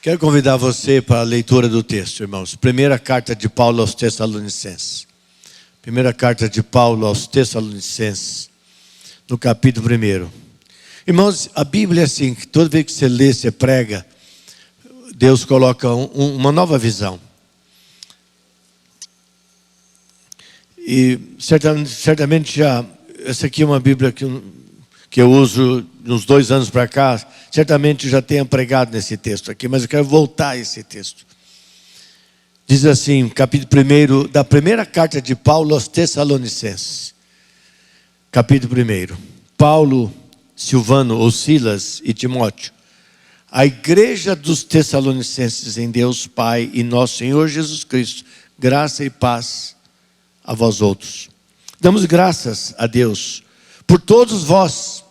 Quero convidar você para a leitura do texto, irmãos. Primeira carta de Paulo aos Tessalonicenses. Primeira carta de Paulo aos Tessalonicenses, no capítulo 1. Irmãos, a Bíblia é assim, que toda vez que você lê, você prega, Deus coloca uma nova visão. E certamente já, essa aqui é uma Bíblia que eu uso uns 2 anos para cá, certamente já tenha pregado nesse texto aqui, mas eu quero voltar a esse texto. Diz assim, capítulo 1, da primeira carta de Paulo aos Tessalonicenses. Capítulo 1. Paulo, Silvano, ou Silas e Timóteo, a igreja dos Tessalonicenses em Deus Pai e nosso Senhor Jesus Cristo, graça e paz a vós outros. Damos graças a Deus por todos vós,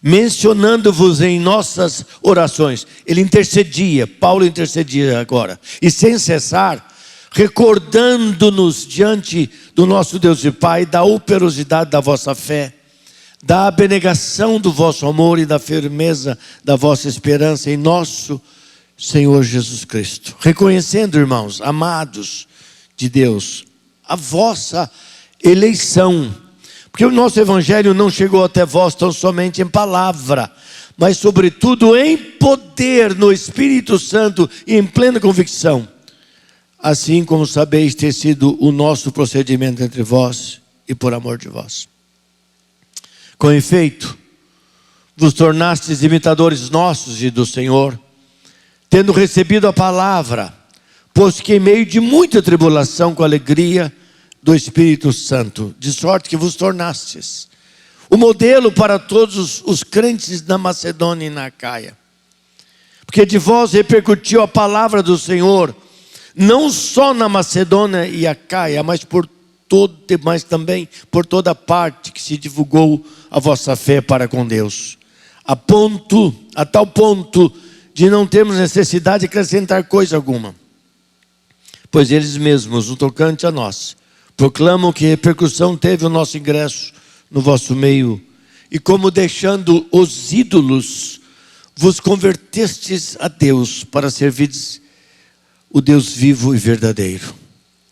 mencionando-vos em nossas orações. Ele intercedia, Paulo intercedia agora, e sem cessar, recordando-nos diante do nosso Deus e Pai, da operosidade da vossa fé, da abnegação do vosso amor e da firmeza da vossa esperança em nosso Senhor Jesus Cristo. Reconhecendo, irmãos, amados de Deus, a vossa eleição, porque o nosso evangelho não chegou até vós tão somente em palavra, mas sobretudo em poder no Espírito Santo e em plena convicção, assim como sabeis ter sido o nosso procedimento entre vós e por amor de vós. Com efeito, vos tornastes imitadores nossos e do Senhor, tendo recebido a palavra, posto que em meio de muita tribulação, com alegria do Espírito Santo, de sorte que vos tornastes o modelo para todos os crentes na Macedônia e na Acaia. Porque de vós repercutiu a palavra do Senhor, não só na Macedônia e Acaia, mas também por toda parte que se divulgou a vossa fé para com Deus, a tal ponto de não termos necessidade de acrescentar coisa alguma, pois eles mesmos, no tocante a nós, proclamam que repercussão teve o nosso ingresso no vosso meio, e como deixando os ídolos, vos convertestes a Deus para servirdes o Deus vivo e verdadeiro,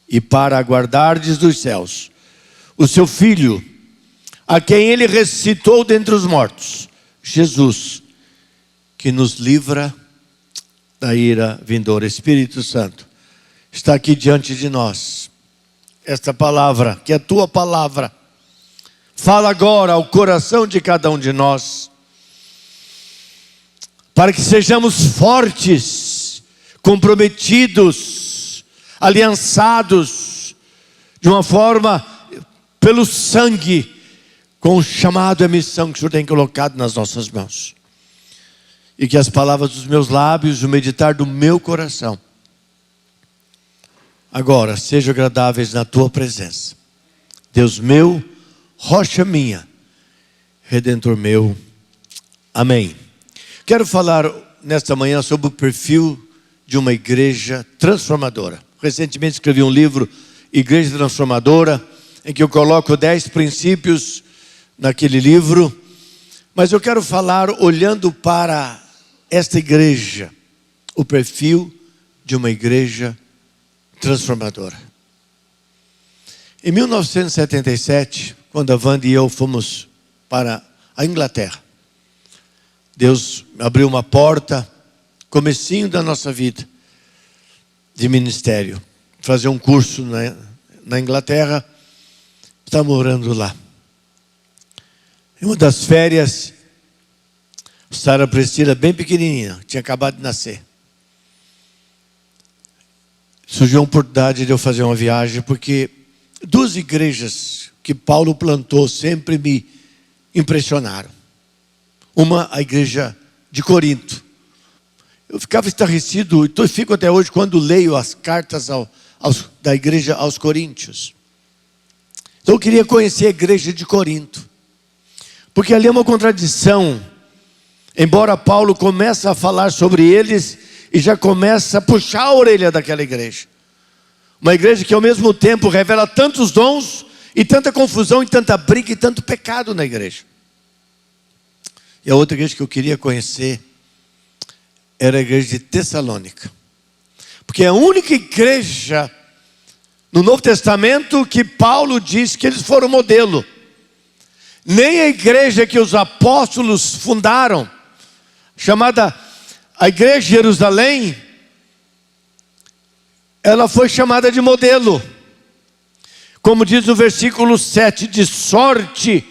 e para aguardardes dos céus o seu Filho, a quem ele ressuscitou dentre os mortos, Jesus, que nos livra da ira vindoura. Espírito Santo está aqui diante de nós. Esta palavra, que é a tua palavra, fala agora ao coração de cada um de nós, para que sejamos fortes, comprometidos, aliançados, de uma forma, pelo sangue, com o chamado e a missão que o Senhor tem colocado nas nossas mãos. E que as palavras dos meus lábios, o meditar do meu coração, agora sejam agradáveis na tua presença. Deus meu, rocha minha, Redentor meu. Amém. Quero falar nesta manhã sobre o perfil de uma igreja transformadora. Recentemente escrevi um livro, Igreja Transformadora, em que eu coloco 10 princípios naquele livro. Mas eu quero falar olhando para esta igreja, o perfil de uma igreja transformadora. Em 1977, quando a Wanda e eu fomos para a Inglaterra, Deus abriu uma porta, comecinho da nossa vida de ministério, fazer um curso na Inglaterra. Está morando lá. Em uma das férias, Sara Priscila, bem pequenininha, tinha acabado de nascer. Surgiu a oportunidade de eu fazer uma viagem, porque 2 igrejas que Paulo plantou sempre me impressionaram. Uma, a igreja de Corinto. Eu ficava estarrecido, e fico até hoje quando leio as cartas da igreja aos Coríntios. Então eu queria conhecer a igreja de Corinto, porque ali é uma contradição. Embora Paulo comece a falar sobre eles e já começa a puxar a orelha daquela igreja. Uma igreja que ao mesmo tempo revela tantos dons e tanta confusão e tanta briga e tanto pecado na igreja. E a outra igreja que eu queria conhecer era a igreja de Tessalônica. Porque é a única igreja no Novo Testamento que Paulo diz que eles foram modelo. Nem a igreja que os apóstolos fundaram, chamada a igreja de Jerusalém, ela foi chamada de modelo. Como diz no versículo 7, de sorte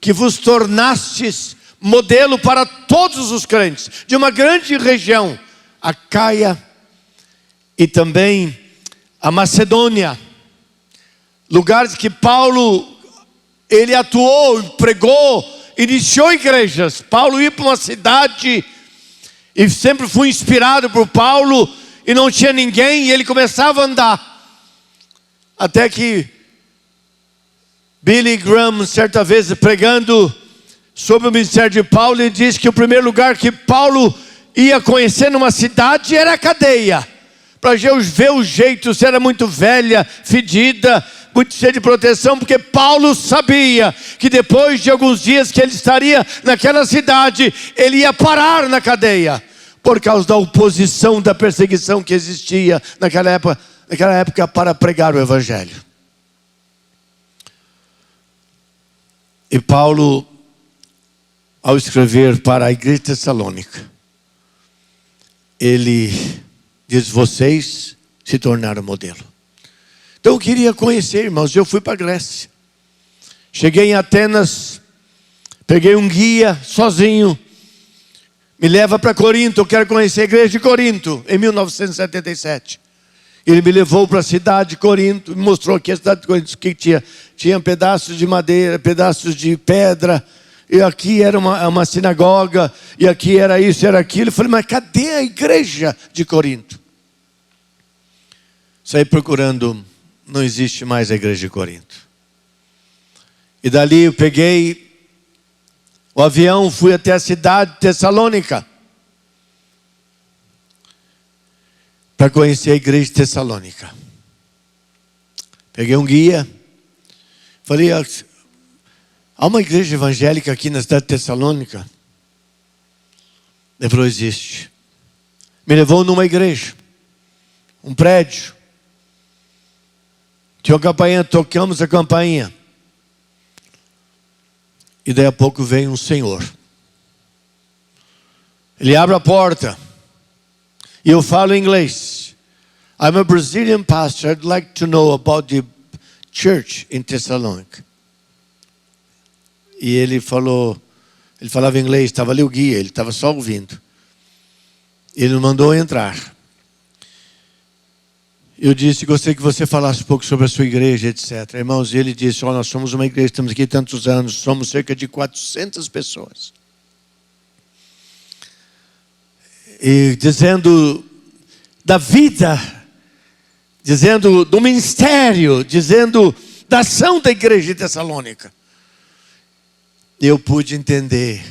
que vos tornastes modelo para todos os crentes, de uma grande região, a Caia e também a Macedônia, lugares que Paulo, ele atuou, pregou, iniciou igrejas. Paulo ia para uma cidade, e sempre fui inspirado por Paulo, e não tinha ninguém, e ele começava a andar, até que Billy Graham, certa vez pregando sobre o ministério de Paulo, ele disse que o primeiro lugar que Paulo ia conhecer numa cidade era a cadeia, para ver o jeito, se era muito velha, fedida, muito cheia de proteção, porque Paulo sabia que depois de alguns dias que ele estaria naquela cidade, ele ia parar na cadeia, por causa da oposição, da perseguição que existia naquela época para pregar o evangelho. E Paulo, ao escrever para a igreja de Tessalônica, ele diz: vocês se tornaram modelo. Então eu queria conhecer, irmãos. Eu fui para a Grécia, cheguei em Atenas, peguei um guia sozinho, me leva para Corinto. Eu quero conhecer a igreja de Corinto, em 1977. Ele me levou para a cidade de Corinto, me mostrou aqui a cidade de Corinto, que tinha pedaços de madeira, pedaços de pedra, e aqui era uma sinagoga, e aqui era isso, era aquilo. Eu falei: mas cadê a igreja de Corinto? Saí procurando, não existe mais a igreja de Corinto. E dali eu peguei o avião, fui até a cidade de Tessalônica, para conhecer a igreja de Tessalônica. Peguei um guia, falei: há uma igreja evangélica aqui na cidade de Tessalônica? Ele falou: existe. Me levou numa igreja, um prédio, tinha uma campainha, tocamos a campainha, e daí a pouco vem um senhor. Ele abre a porta, e eu falo em inglês. I'm a Brazilian pastor. I'd like to know about the church in Thessalonica. E ele falava inglês, estava ali o guia, ele estava só ouvindo. Ele mandou entrar. Eu disse: gostaria que você falasse um pouco sobre a sua igreja, etc. Irmãos, ele disse: nós somos uma igreja, estamos aqui tantos anos, somos cerca de 400 pessoas. E dizendo da vida, dizendo do ministério, dizendo da ação da igreja de Tessalônica. Eu pude entender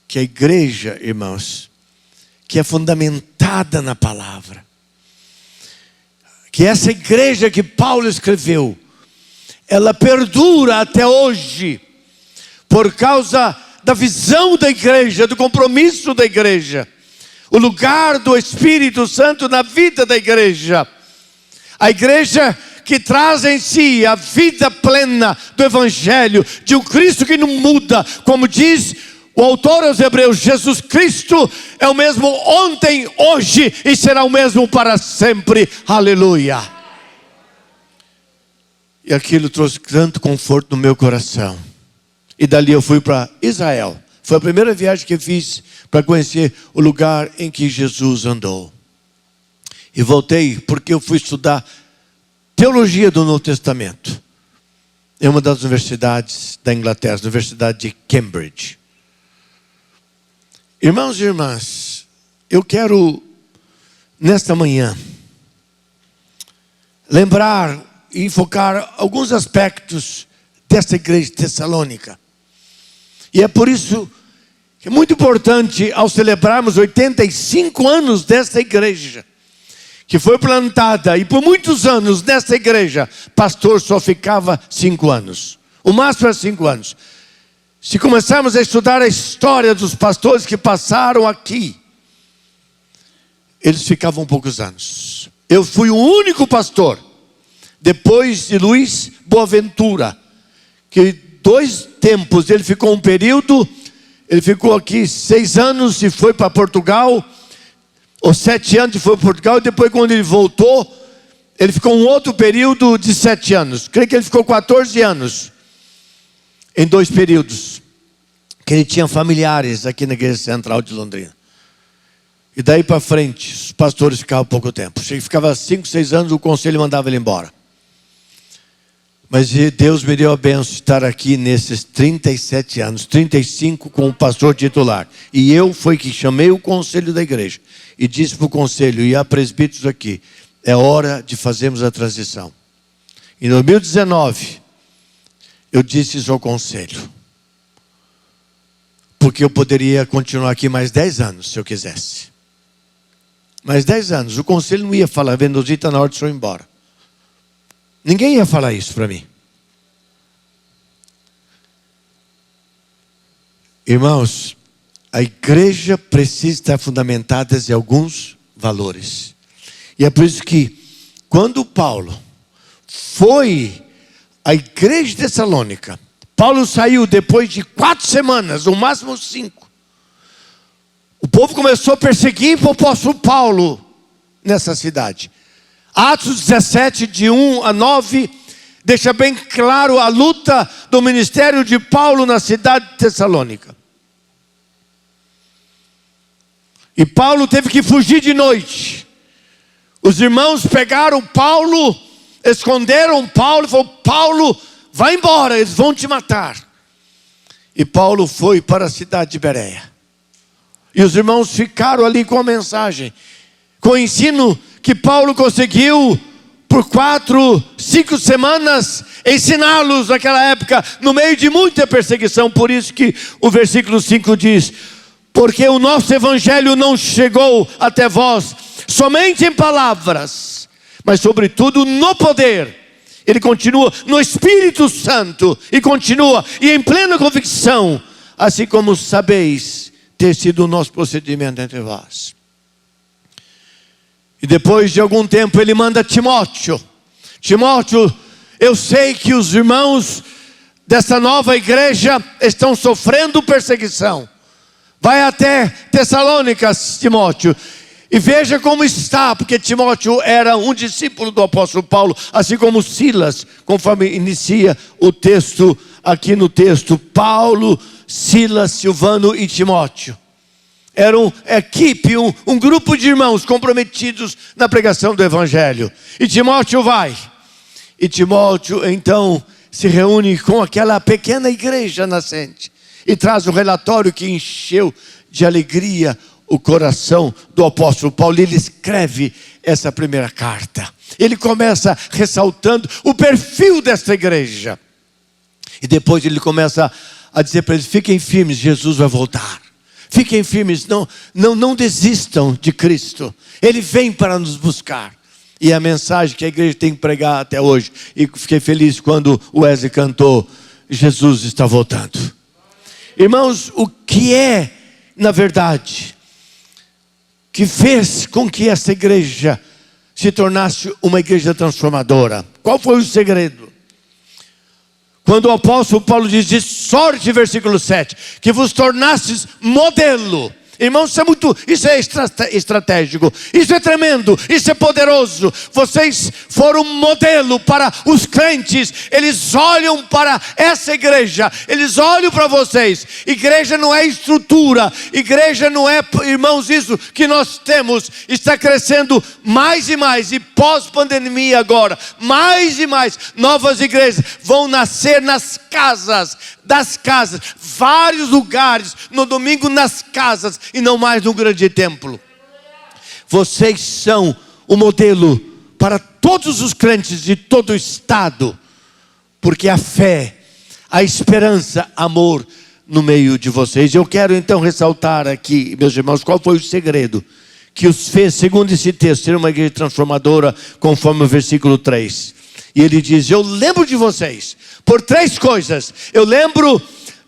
que a igreja, irmãos, que é fundamentada na palavra, que essa igreja que Paulo escreveu, ela perdura até hoje, por causa da visão da igreja, do compromisso da igreja, o lugar do Espírito Santo na vida da igreja. A igreja que traz em si a vida plena do Evangelho, de um Cristo que não muda, como diz o autor aos Hebreus: Jesus Cristo é o mesmo ontem, hoje e será o mesmo para sempre. Aleluia. E aquilo trouxe tanto conforto no meu coração. E dali eu fui para Israel. Foi a primeira viagem que eu fiz para conhecer o lugar em que Jesus andou. E voltei porque eu fui estudar teologia do Novo Testamento em uma das universidades da Inglaterra, a Universidade de Cambridge. Irmãos e irmãs, eu quero nesta manhã lembrar e enfocar alguns aspectos desta igreja de Tessalônica. E é por isso que é muito importante, ao celebrarmos 85 anos desta igreja, que foi plantada, e por muitos anos nesta igreja, pastor só ficava 5 anos. O máximo era 5 anos. Se começarmos a estudar a história dos pastores que passaram aqui, eles ficavam poucos anos. Eu fui o único pastor, depois de Luiz Boaventura, que 2 tempos, ele ficou um período, ele ficou aqui 6 anos e foi para Portugal, ou 7 anos e foi para Portugal, e depois quando ele voltou, ele ficou um outro período de 7 anos. Creio que ele ficou 14 anos, em 2 períodos, que ele tinha familiares aqui na igreja central de Londrina. E daí para frente, os pastores ficavam pouco tempo. Ficava 5, 6 anos, o conselho mandava ele embora. Mas Deus me deu a bênção de estar aqui nesses 37 anos, 35 com o pastor titular. E eu fui que chamei o conselho da igreja e disse para o conselho e a presbíteros aqui, é hora de fazermos a transição. Em 2019, eu disse isso ao conselho, porque eu poderia continuar aqui mais 10 anos se eu quisesse. Mais 10 anos, o conselho não ia falar, Vendozinho está na hora de eu ir embora. Ninguém ia falar isso para mim. Irmãos, a igreja precisa estar fundamentada em alguns valores. E é por isso que, quando Paulo foi à igreja de Tessalônica, Paulo saiu depois de 4 semanas, no máximo 5. O povo começou a perseguir o apóstolo Paulo nessa cidade. Atos 17, de 1 a 9, deixa bem claro a luta do ministério de Paulo na cidade de Tessalônica. E Paulo teve que fugir de noite. Os irmãos pegaram Paulo, esconderam Paulo e falaram, Paulo, vai embora, eles vão te matar. E Paulo foi para a cidade de Bereia. E os irmãos ficaram ali com a mensagem, com o ensino que Paulo conseguiu por 4, 5 semanas ensiná-los naquela época, no meio de muita perseguição. Por isso que o versículo 5 diz, porque o nosso evangelho não chegou até vós somente em palavras, mas sobretudo no poder. Ele continua no Espírito Santo e continua e em plena convicção, assim como sabeis ter sido o nosso procedimento entre vós. E depois de algum tempo ele manda Timóteo. Timóteo, eu sei que os irmãos dessa nova igreja estão sofrendo perseguição. Vai até Tessalônica, Timóteo, e veja como está, porque Timóteo era um discípulo do apóstolo Paulo, assim como Silas, conforme inicia o texto, aqui no texto, Paulo, Silas, Silvano e Timóteo. Era uma equipe, um grupo de irmãos comprometidos na pregação do evangelho. E Timóteo vai. E Timóteo então se reúne com aquela pequena igreja nascente. E traz um relatório que encheu de alegria o coração do apóstolo Paulo. Ele escreve essa primeira carta. Ele começa ressaltando o perfil dessa igreja. E depois ele começa a dizer para eles, fiquem firmes, Jesus vai voltar. Fiquem firmes, não desistam de Cristo. Ele vem para nos buscar. E a mensagem que a igreja tem que pregar até hoje. E fiquei feliz quando o Wesley cantou, Jesus está voltando. Irmãos, o que é, na verdade, que fez com que essa igreja se tornasse uma igreja transformadora? Qual foi o segredo? Quando o apóstolo Paulo diz, de sorte, versículo 7, que vos tornastes modelo. Irmãos, isso é estratégico, isso é tremendo, isso é poderoso. Vocês foram modelo para os crentes. Eles olham para essa igreja, eles olham para vocês. Igreja não é estrutura, igreja não é, irmãos, isso que nós temos está crescendo mais e mais. E pós-pandemia agora, mais e mais novas igrejas vão nascer nas casas, vários lugares, no domingo nas casas e não mais no grande templo. Vocês são o modelo para todos os crentes de todo o estado, porque a fé, a esperança, amor no meio de vocês. Eu quero então ressaltar aqui, meus irmãos, qual foi o segredo que os fez, segundo esse texto, ser uma igreja transformadora, conforme o versículo 3. E ele diz, eu lembro de vocês por 3 coisas. Eu lembro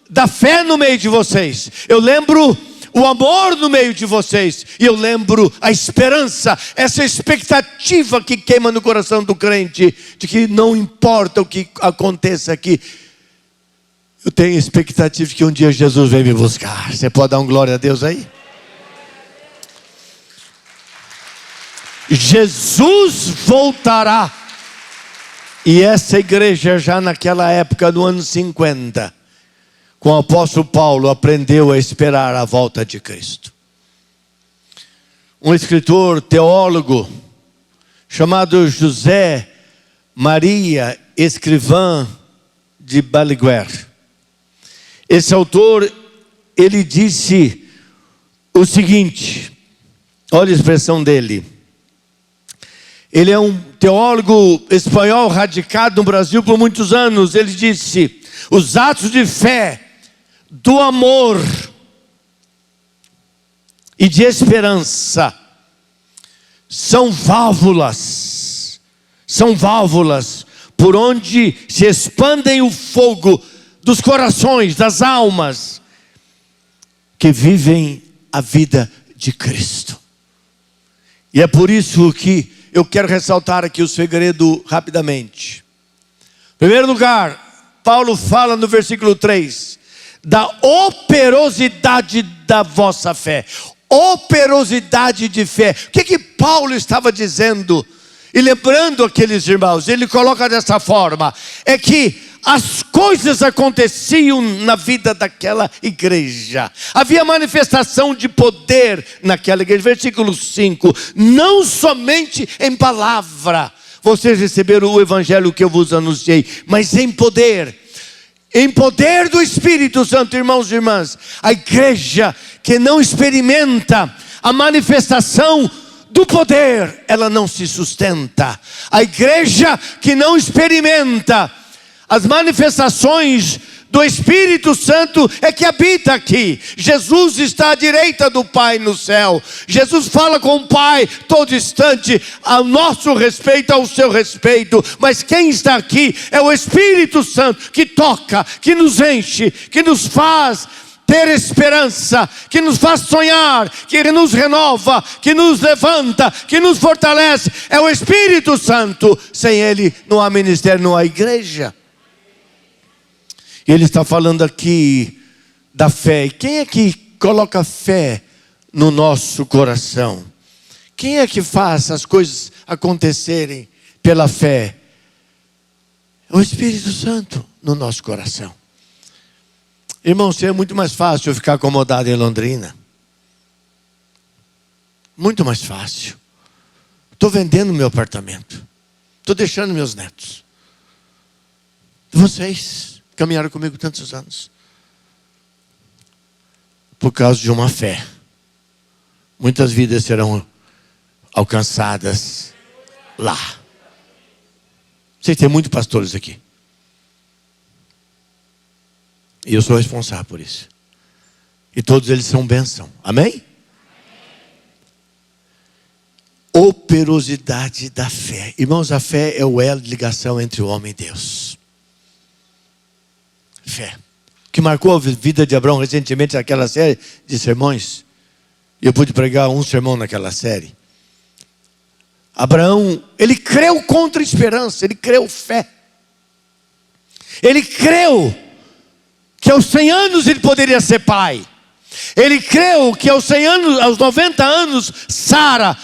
da fé no meio de vocês. Eu lembro o amor no meio de vocês. E eu lembro a esperança, essa expectativa que queima no coração do crente, de que não importa o que aconteça aqui, eu tenho expectativa de que um dia Jesus vem me buscar. Você pode dar um glória a Deus aí? Jesus voltará. E essa igreja já naquela época, no ano 50, com o apóstolo Paulo, aprendeu a esperar a volta de Cristo. Um escritor, teólogo, chamado José Maria Escrivá de Balaguer. Esse autor, ele disse o seguinte, olha a expressão dele. Ele é um teólogo espanhol radicado no Brasil por muitos anos. Ele disse: os atos de fé, do amor e de esperança são válvulas por onde se expandem o fogo dos corações, das almas que vivem a vida de Cristo. E é por isso que eu quero ressaltar aqui o segredo rapidamente. Em primeiro lugar, Paulo fala no versículo 3, da operosidade da vossa fé. Operosidade de fé. O que Paulo estava dizendo? E lembrando aqueles irmãos, ele coloca dessa forma, é que as coisas aconteciam na vida daquela igreja. Havia manifestação de poder naquela igreja. Versículo 5. Não somente em palavra vocês receberam o evangelho que eu vos anunciei, mas em poder. Em poder do Espírito Santo, irmãos e irmãs. A igreja que não experimenta a manifestação do poder, ela não se sustenta. A igreja que não experimenta as manifestações do Espírito Santo é que habita aqui. Jesus está à direita do Pai no céu. Jesus fala com o Pai todo instante, ao nosso respeito, ao seu respeito. Mas quem está aqui é o Espírito Santo, que toca, que nos enche, que nos faz ter esperança, que nos faz sonhar, que nos renova, que nos levanta, que nos fortalece. É o Espírito Santo. Sem Ele não há ministério, não há igreja. Ele está falando aqui da fé. E quem é que coloca fé no nosso coração? Quem é que faz as coisas acontecerem pela fé? É o Espírito Santo no nosso coração. Irmãos, é muito mais fácil eu ficar acomodado em Londrina. Muito mais fácil. Estou vendendo meu apartamento. Estou deixando meus netos. Vocês caminharam comigo tantos anos. Por causa de uma fé. Muitas vidas serão alcançadas lá. Vocês têm muitos pastores aqui. E eu sou responsável por isso. E todos eles são bênção. Amém? Operosidade da fé. Irmãos, a fé é o elo de ligação entre o homem e Deus. Fé. O que marcou a vida de Abraão recentemente naquela série de sermões. E eu pude pregar um sermão naquela série. Abraão, ele creu contra a esperança. Ele creu fé. Ele creu que aos 100 anos ele poderia ser pai. Ele creu que aos 100 anos, aos 90 anos, Sara,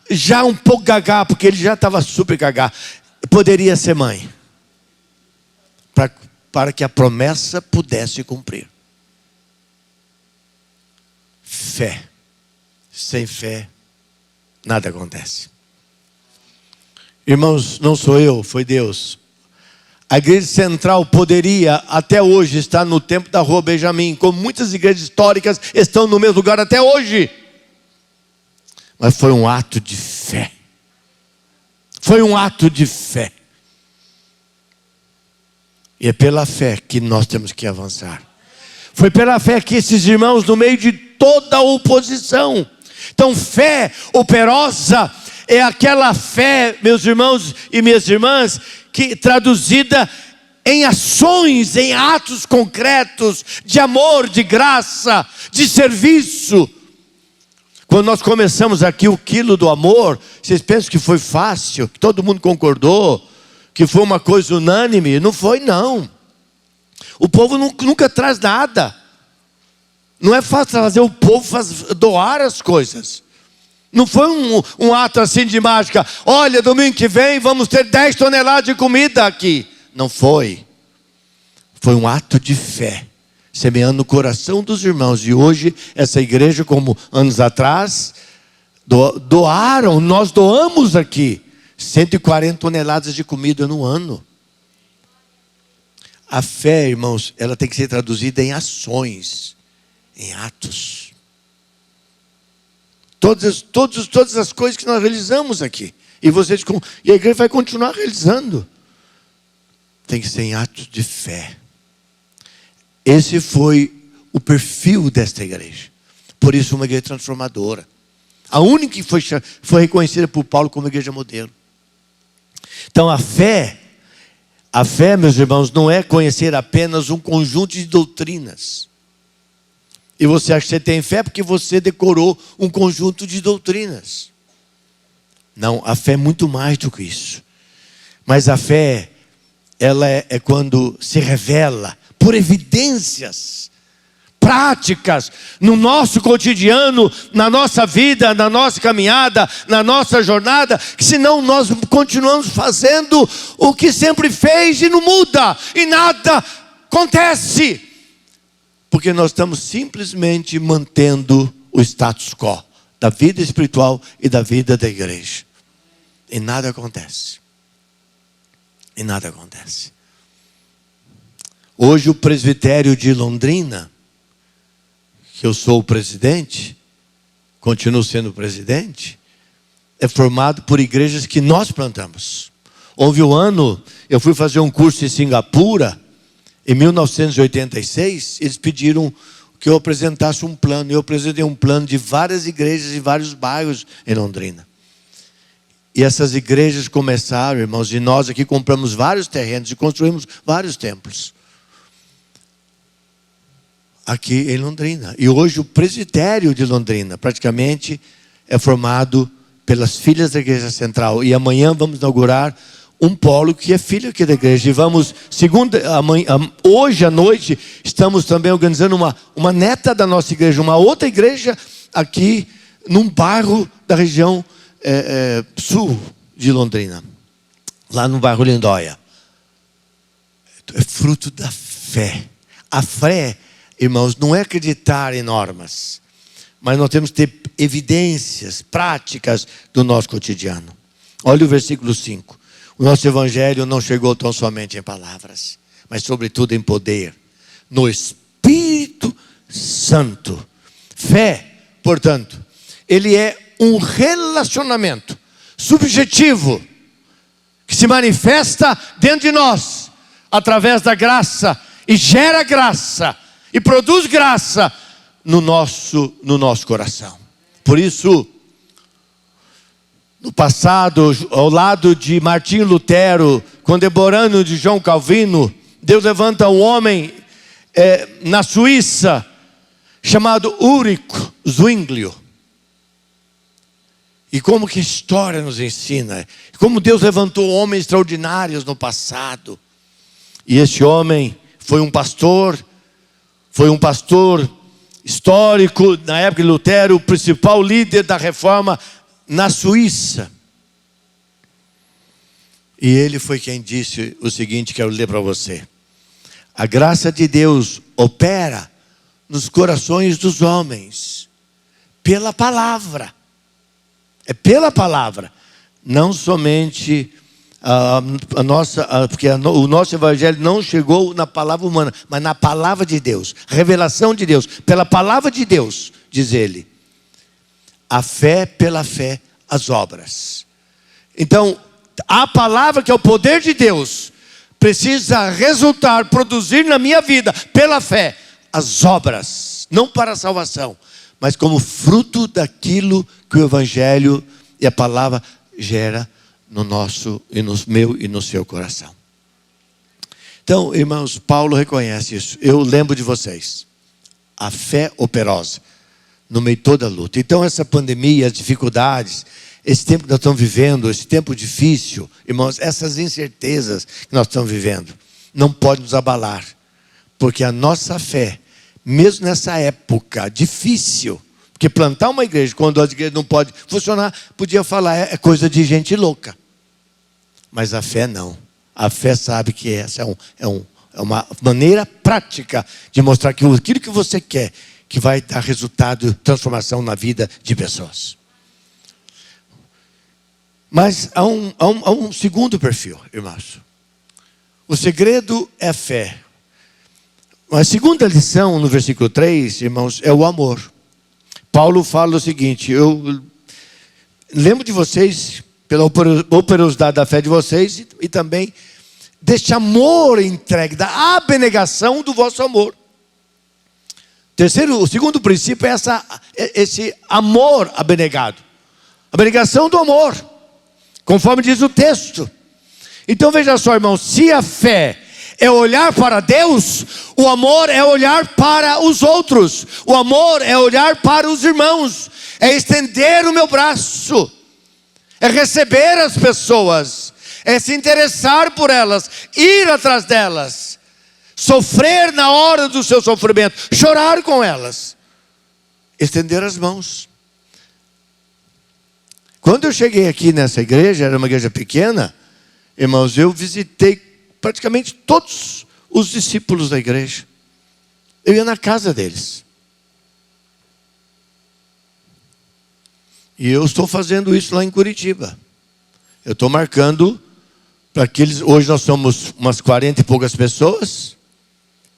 já um pouco gagá, porque ele já estava super gagá, poderia ser mãe. Para que a promessa pudesse cumprir. Fé. Sem fé, nada acontece. Irmãos, não sou eu, foi Deus. A igreja central poderia até hoje estar no templo da Rua Benjamin, como muitas igrejas históricas estão no mesmo lugar até hoje. Mas foi um ato de fé. Foi um ato de fé. E é pela fé que nós temos que avançar. Foi pela fé que esses irmãos, no meio de toda a oposição. Então, fé operosa é aquela fé, meus irmãos e minhas irmãs, que traduzida em ações, em atos concretos de amor, de graça, de serviço. Quando nós começamos aqui o quilo do amor, vocês pensam que foi fácil, que todo mundo concordou, que foi uma coisa unânime? Não foi, não. O povo nunca traz nada. Não é fácil fazer o povo doar as coisas. Não foi um ato assim de mágica. Olha, domingo que vem vamos ter 10 toneladas de comida aqui. Não foi. Foi um ato de fé, semeando no coração dos irmãos. E hoje, essa igreja, como anos atrás, doaram, nós doamos aqui 140 toneladas de comida no ano. A fé, irmãos, ela tem que ser traduzida em ações, em atos. Todas as coisas que nós realizamos aqui. E a igreja vai continuar realizando. Tem que ser em atos de fé. Esse foi o perfil desta igreja. Por isso, uma igreja transformadora. A única que foi reconhecida por Paulo como igreja modelo. Então, a fé, meus irmãos, não é conhecer apenas um conjunto de doutrinas. E você acha que você tem fé porque você decorou um conjunto de doutrinas. Não, a fé é muito mais do que isso. Mas a fé, ela é quando se revela por evidências práticas no nosso cotidiano, na nossa vida, na nossa caminhada, na nossa jornada, que senão nós continuamos fazendo o que sempre fez e não muda, e nada acontece. Porque nós estamos simplesmente mantendo o status quo da vida espiritual e da vida da igreja. E nada acontece. E nada acontece. Hoje o presbitério de Londrina, que eu sou o presidente, continuo sendo presidente, é formado por igrejas que nós plantamos. Houve um ano, eu fui fazer um curso em Singapura, em 1986, eles pediram que eu apresentasse um plano. Eu apresentei um plano de várias igrejas e vários bairros em Londrina. E essas igrejas começaram, irmãos, e nós aqui compramos vários terrenos e construímos vários templos. Aqui em Londrina. E hoje o presbitério de Londrina praticamente é formado pelas filhas da igreja central. E amanhã vamos inaugurar um polo que é filho aqui da igreja. E vamos, hoje à noite, estamos também organizando uma neta da nossa igreja, uma outra igreja aqui num bairro da região sul de Londrina, lá no bairro Lindóia. É fruto da fé. A fé, irmãos, não é acreditar em normas, mas nós temos que ter evidências práticas do nosso cotidiano. Olha o versículo 5. O nosso evangelho não chegou tão somente em palavras, mas sobretudo em poder, no Espírito Santo. Fé, portanto, ele é um relacionamento subjetivo que se manifesta dentro de nós, através da graça, e gera graça, e produz graça no nosso coração. Por isso, no passado, ao lado de Martinho Lutero, contemporâneo de João Calvino, Deus levanta um homem na Suíça, chamado Ulrich Zwinglio. E como que a história nos ensina, como Deus levantou homens extraordinários no passado. E esse homem foi um pastor histórico, na época de Lutero, o principal líder da reforma na Suíça. E ele foi quem disse o seguinte, quero ler para você. A graça de Deus opera nos corações dos homens, pela palavra. É pela palavra, não somente porque o nosso evangelho não chegou na palavra humana, mas na palavra de Deus, revelação de Deus, pela palavra de Deus, diz ele. A fé pela fé, as obras. Então, a palavra que é o poder de Deus, precisa produzir na minha vida, pela fé, as obras, não para a salvação, mas como fruto daquilo que o evangelho e a palavra gera no nosso, e no meu e no seu coração. Então, irmãos, Paulo reconhece isso. Eu lembro de vocês. A fé operosa no meio de toda a luta. Então, essa pandemia, as dificuldades, esse tempo que nós estamos vivendo, esse tempo difícil, irmãos, essas incertezas que nós estamos vivendo, não pode nos abalar. Porque a nossa fé, mesmo nessa época difícil, porque plantar uma igreja, quando a igreja não pode funcionar, podia falar, é coisa de gente louca. Mas a fé não. A fé sabe que essa é uma maneira prática de mostrar que aquilo que você quer, que vai dar resultado, transformação na vida de pessoas. Mas há um segundo perfil, irmãos. O segredo é a fé. A segunda lição, no versículo 3, irmãos, é o amor. Paulo fala o seguinte, eu lembro de vocês, pela operosidade da fé de vocês, e também deste amor entregue, da abnegação do vosso amor. O segundo princípio é esse amor abnegado. Abnegação do amor, conforme diz o texto. Então veja só, irmãos, se a fé é olhar para Deus, o amor é olhar para os outros. O amor é olhar para os irmãos, é estender o meu braço, é receber as pessoas, é se interessar por elas, ir atrás delas, sofrer na hora do seu sofrimento, chorar com elas, estender as mãos. Quando eu cheguei aqui nessa igreja, era uma igreja pequena, irmãos, eu visitei praticamente todos os discípulos da igreja. Eu ia na casa deles. E eu estou fazendo isso lá em Curitiba. Eu estou marcando para aqueles. Hoje nós somos umas 40 e poucas pessoas.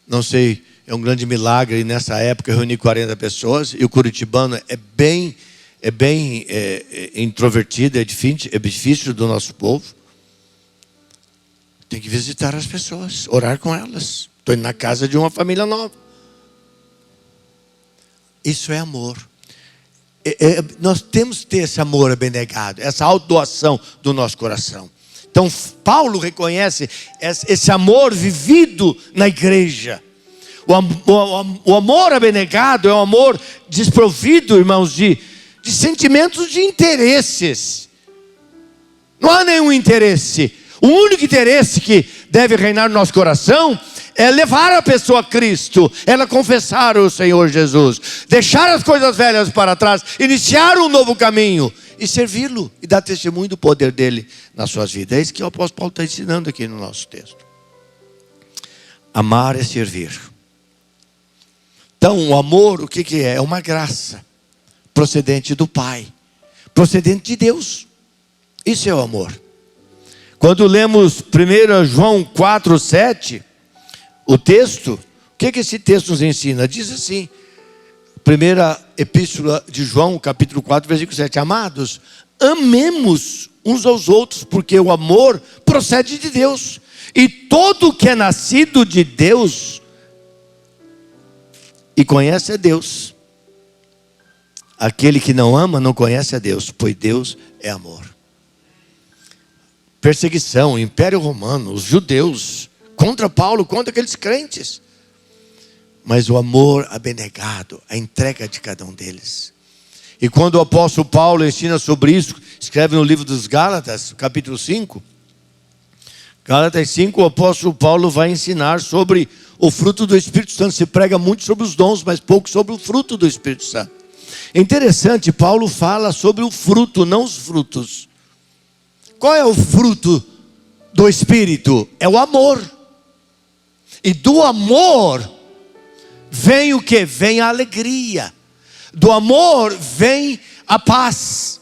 Não sei, é um grande milagre nessa época reunir 40 pessoas. E o curitibano é bem introvertido, é difícil do nosso povo. Tem que visitar as pessoas, orar com elas. Estou indo na casa de uma família nova. Isso é amor. Nós temos que ter esse amor abnegado, essa autodoação do nosso coração. Então, Paulo reconhece esse amor vivido na igreja. O amor abnegado é um amor desprovido, irmãos, de sentimentos de interesses. Não há nenhum interesse. O único interesse que deve reinar no nosso coração é levar a pessoa a Cristo, ela confessar o Senhor Jesus, deixar as coisas velhas para trás, iniciar um novo caminho e servi-lo e dar testemunho do poder dele nas suas vidas. É isso que o apóstolo Paulo está ensinando aqui no nosso texto. Amar é servir. Então o amor, o que é? É uma graça procedente do Pai, procedente de Deus. Isso é o amor. Quando lemos 1 João 4:7, o texto, o que esse texto nos ensina? Diz assim, primeira epístola de João, capítulo 4, versículo 7. Amados, amemos uns aos outros, porque o amor procede de Deus. E todo que é nascido de Deus e conhece a Deus. Aquele que não ama não conhece a Deus, pois Deus é amor. Perseguição, Império Romano, os judeus, contra Paulo, contra aqueles crentes. Mas o amor abnegado, a entrega de cada um deles. E quando o apóstolo Paulo ensina sobre isso, escreve no livro dos Gálatas, capítulo 5. Gálatas 5, o apóstolo Paulo vai ensinar sobre o fruto do Espírito Santo. Se prega muito sobre os dons, mas pouco sobre o fruto do Espírito Santo. É interessante, Paulo fala sobre o fruto, não os frutos. Qual é o fruto do Espírito? É o amor. E do amor vem o que? Vem a alegria. Do amor vem a paz.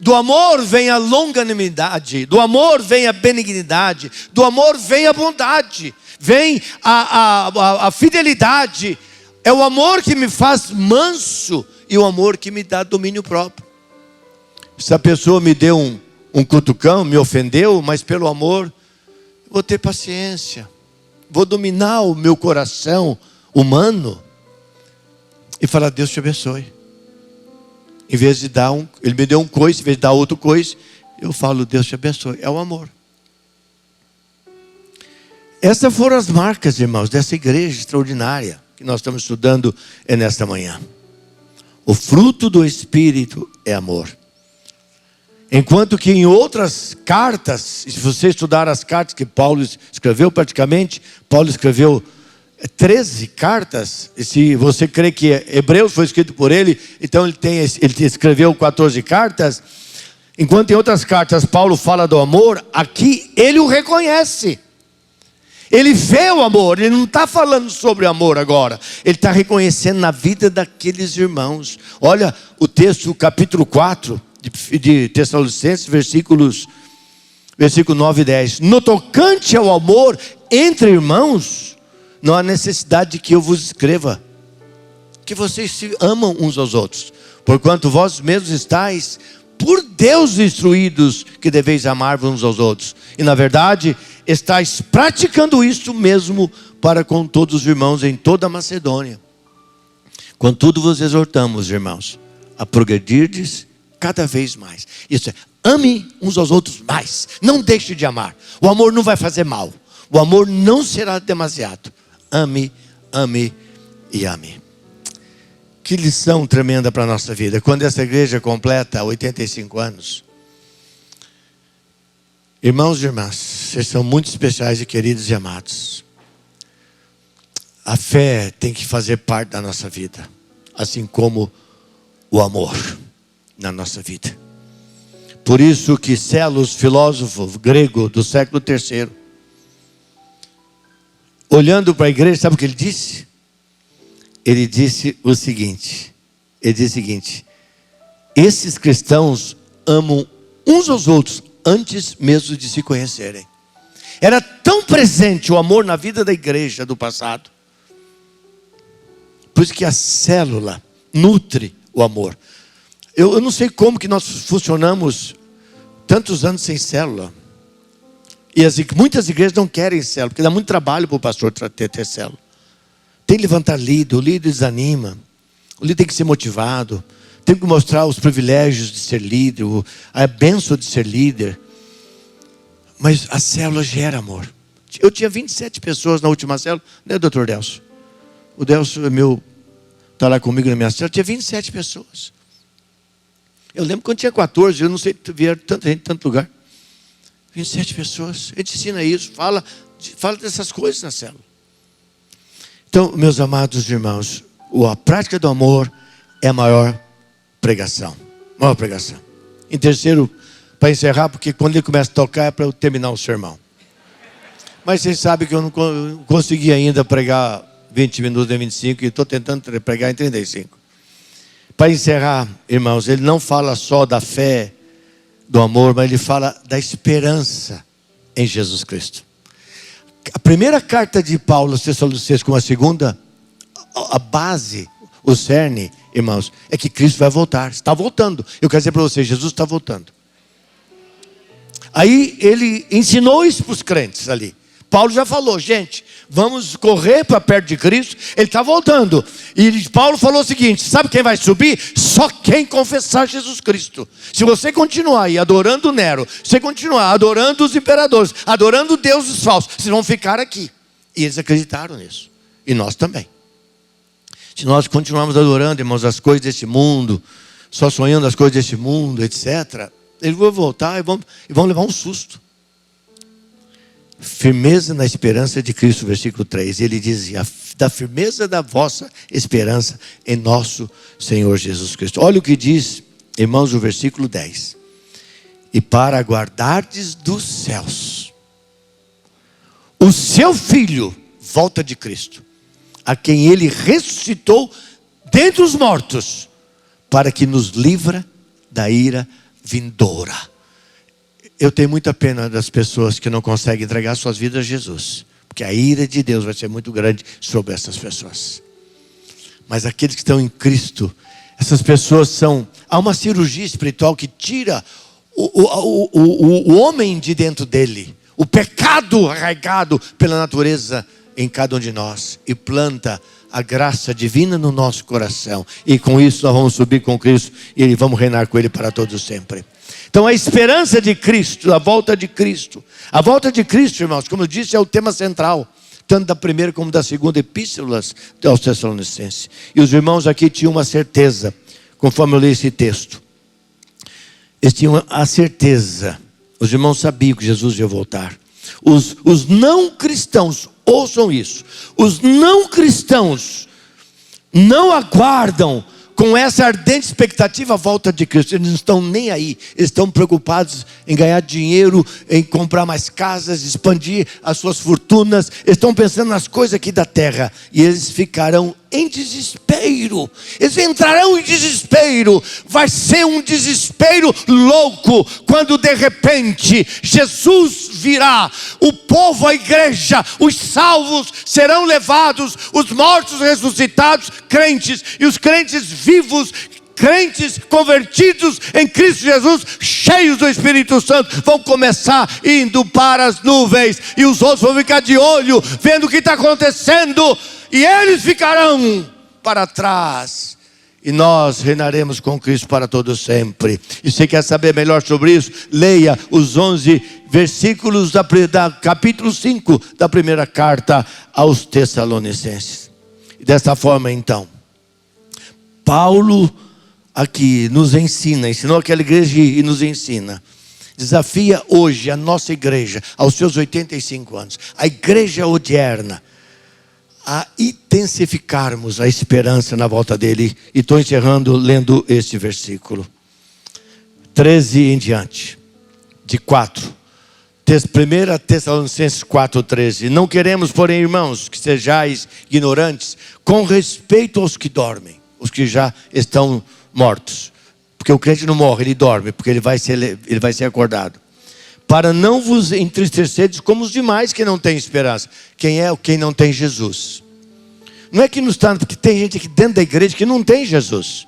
Do amor vem a longanimidade. Do amor vem a benignidade. Do amor vem a bondade. Vem a fidelidade. É o amor que me faz manso e o amor que me dá domínio próprio. Se a pessoa me deu um cutucão, me ofendeu, mas pelo amor, vou ter paciência, vou dominar o meu coração humano e falar: Deus te abençoe. Em vez de dar ele me deu um coice, em vez de dar outro coice, eu falo: Deus te abençoe. É o amor. Essas foram as marcas, irmãos, dessa igreja extraordinária que nós estamos estudando nesta manhã. O fruto do Espírito é amor. Enquanto que em outras cartas, se você estudar as cartas que Paulo escreveu praticamente, Paulo escreveu 13 cartas. E se você crê que Hebreus foi escrito por ele, então ele escreveu 14 cartas. Enquanto em outras cartas Paulo fala do amor, aqui ele o reconhece. Ele vê o amor, ele não está falando sobre amor agora. Ele está reconhecendo na vida daqueles irmãos. Olha o texto, capítulo 4 de Tessalonicenses, versículo 9 e 10. No tocante ao amor entre irmãos, não há necessidade de que eu vos escreva, que vocês se amam uns aos outros, porquanto vós mesmos estáis por Deus instruídos que deveis amar uns aos outros. E na verdade, estáis praticando isso mesmo para com todos os irmãos em toda a Macedônia. Contudo vos exortamos, irmãos, a progredirdes cada vez mais. Isso é, ame uns aos outros mais. Não deixe de amar. O amor não vai fazer mal. O amor não será demasiado. Ame, ame e ame. Que lição tremenda para a nossa vida. Quando essa igreja completa 85 anos. Irmãos e irmãs, vocês são muito especiais e queridos e amados. A fé tem que fazer parte da nossa vida. Assim como o amor na nossa vida. Por isso que Celos, filósofo grego do século III, olhando para a igreja, sabe o que ele disse? Ele disse o seguinte: esses cristãos amam uns aos outros antes mesmo de se conhecerem. Era tão presente o amor na vida da igreja do passado. Por isso que a célula nutre o amor. Eu não sei como que nós funcionamos tantos anos sem célula. E muitas igrejas não querem célula, porque dá muito trabalho para o pastor ter célula. Tem que levantar líder, o líder desanima. O líder tem que ser motivado. Tem que mostrar os privilégios de ser líder, a bênção de ser líder. Mas a célula gera amor. Eu tinha 27 pessoas na última célula, né, doutor Delcio? O Delcio é está lá comigo na minha célula, tinha 27 pessoas. Eu lembro quando tinha 14, eu não sei, vieram tanta gente, tanto lugar. 27 pessoas, a gente ensina isso, fala dessas coisas na célula. Então, meus amados irmãos, a prática do amor é a maior pregação. Maior pregação. Em terceiro, para encerrar, porque quando ele começa a tocar é para eu terminar o sermão. Mas vocês sabem que eu não consegui ainda pregar 20 minutos em 25 e estou tentando pregar em 35. Para encerrar, irmãos, ele não fala só da fé, do amor, mas ele fala da esperança em Jesus Cristo. A primeira carta de Paulo aos Tessalonicenses, como a segunda, a base, o cerne, irmãos, é que Cristo vai voltar, está voltando. Eu quero dizer para vocês, Jesus está voltando. Aí ele ensinou isso para os crentes ali. Paulo já falou, gente, vamos correr para perto de Cristo, ele está voltando. E Paulo falou o seguinte: sabe quem vai subir? Só quem confessar Jesus Cristo. Se você continuar aí adorando Nero, se você continuar adorando os imperadores, adorando deuses falsos, vocês vão ficar aqui. E eles acreditaram nisso. E nós também. Se nós continuarmos adorando, irmãos, as coisas desse mundo, só sonhando as coisas desse mundo, etc., eles vão voltar e vão levar um susto. Firmeza na esperança de Cristo, versículo 3. Ele dizia, da firmeza da vossa esperança em nosso Senhor Jesus Cristo. Olha o que diz, irmãos, o versículo 10. E para aguardardes dos céus o seu Filho, volta de Cristo, a quem ele ressuscitou dentre os mortos, para que nos livra da ira vindoura. Eu tenho muita pena das pessoas que não conseguem entregar suas vidas a Jesus, porque a ira de Deus vai ser muito grande sobre essas pessoas. Mas aqueles que estão em Cristo, essas pessoas há uma cirurgia espiritual que tira o homem de dentro dele, o pecado arraigado pela natureza em cada um de nós, e planta a graça divina no nosso coração. E com isso nós vamos subir com Cristo e vamos reinar com Ele para todos sempre. Então a esperança de Cristo, a volta de Cristo. A volta de Cristo, irmãos, como eu disse, é o tema central, tanto da primeira como da segunda epístolas aos Tessalonicenses. E os irmãos aqui tinham uma certeza, conforme eu li esse texto. Eles tinham a certeza, os irmãos sabiam que Jesus ia voltar. Os não cristãos, ouçam isso, os não cristãos não aguardam com essa ardente expectativa a volta de Cristo. Eles não estão nem aí, eles estão preocupados em ganhar dinheiro, em comprar mais casas, expandir as suas fortunas. Eles estão pensando nas coisas aqui da terra, e eles ficarão em desespero. Eles entrarão em desespero. Vai ser um desespero louco quando de repente Jesus virá. O povo, a igreja, os salvos serão levados, os mortos ressuscitados, crentes, e os crentes vivos, crentes convertidos em Cristo Jesus, cheios do Espírito Santo, vão começar indo para as nuvens, e os outros vão ficar de olho, vendo o que está acontecendo, e eles ficarão para trás, e nós reinaremos com Cristo para todo sempre. E você quer saber melhor sobre isso? Leia os 11 versículos da capítulo 5 da primeira carta aos Tessalonicenses. E desta forma então, Paulo aqui nos ensina, ensinou aquela igreja e nos ensina. Desafia hoje a nossa igreja, aos seus 85 anos, a igreja odierna, a intensificarmos a esperança na volta dele. E estou encerrando lendo este versículo 13 em diante, de 4. 1 Tessalonicenses 4:13. Não queremos, porém, irmãos, que sejais ignorantes com respeito aos que dormem, os que já estão mortos. Porque o crente não morre, ele dorme, porque ele vai ser acordado. Para não vos entristecerdes como os demais que não têm esperança. Quem não tem Jesus? Não é que não está, porque tem gente aqui dentro da igreja que não tem Jesus.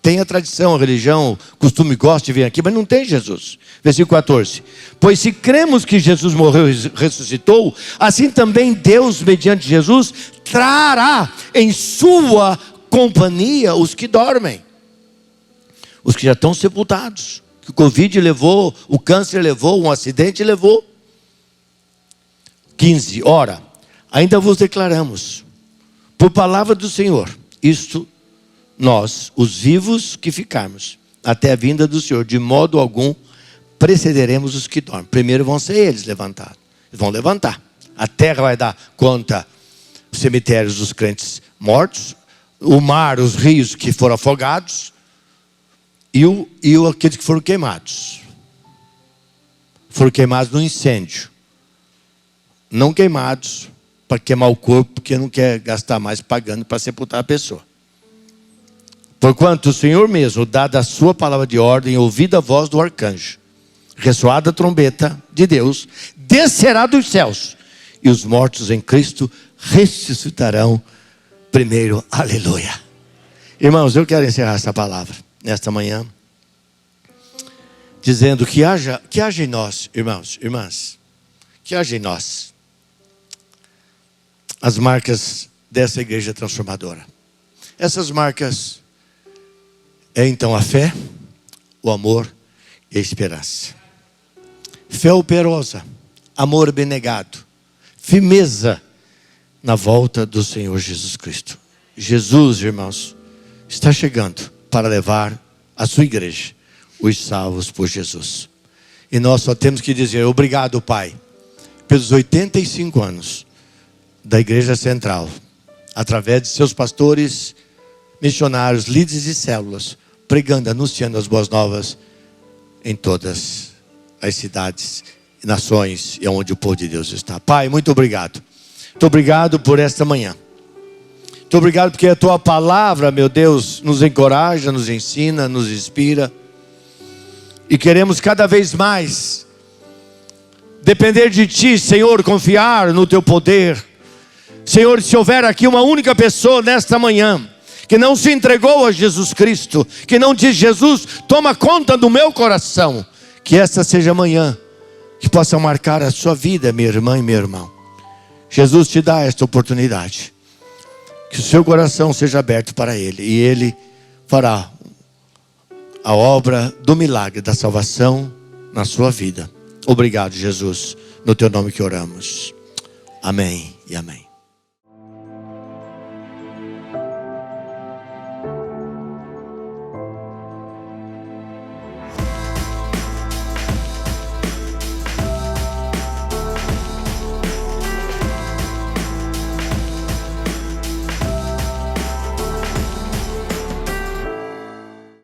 Tem a tradição, a religião, costume, gosta de vir aqui, mas não tem Jesus. Versículo 14. Pois se cremos que Jesus morreu e ressuscitou, assim também Deus, mediante Jesus, trará em sua companhia os que dormem. Os que já estão sepultados. Que o Covid levou, o câncer levou, um acidente levou. 15. Ora, ainda vos declaramos, por palavra do Senhor, isto nós, os vivos que ficarmos, até a vinda do Senhor, de modo algum precederemos os que dormem. Primeiro vão ser eles levantados. Eles vão levantar. A terra vai dar conta, os cemitérios dos crentes mortos, o mar, os rios que foram afogados, e aqueles que foram queimados. Foram queimados no incêndio. Não queimados para queimar o corpo, porque não quer gastar mais pagando para sepultar a pessoa. Porquanto o Senhor mesmo, dada a sua palavra de ordem, ouvida a voz do arcanjo, ressoada a trombeta de Deus, descerá dos céus, e os mortos em Cristo ressuscitarão primeiro. Aleluia. Irmãos, eu quero encerrar essa palavra nesta manhã, dizendo que haja em nós, irmãos, irmãs, que haja em nós as marcas dessa igreja transformadora. Essas marcas é então a fé, o amor e a esperança. Fé operosa, amor abnegado, firmeza na volta do Senhor Jesus Cristo. Jesus, irmãos, está chegando para levar a sua igreja, os salvos por Jesus. E nós só temos que dizer obrigado, Pai, pelos 85 anos da Igreja Central, através de seus pastores, missionários, líderes de células, pregando, anunciando as boas novas em todas as cidades, nações e onde o povo de Deus está. Pai, muito obrigado. Muito obrigado por esta manhã. Muito obrigado porque a tua palavra, meu Deus, nos encoraja, nos ensina, nos inspira. E queremos cada vez mais depender de ti, Senhor, confiar no teu poder. Senhor, se houver aqui uma única pessoa nesta manhã que não se entregou a Jesus Cristo, que não diz: Jesus, toma conta do meu coração, que esta seja a manhã que possa marcar a sua vida, minha irmã e meu irmão. Jesus te dá esta oportunidade. Que o seu coração seja aberto para Ele. E Ele fará a obra do milagre da salvação na sua vida. Obrigado, Jesus. No teu nome que oramos. Amém e amém.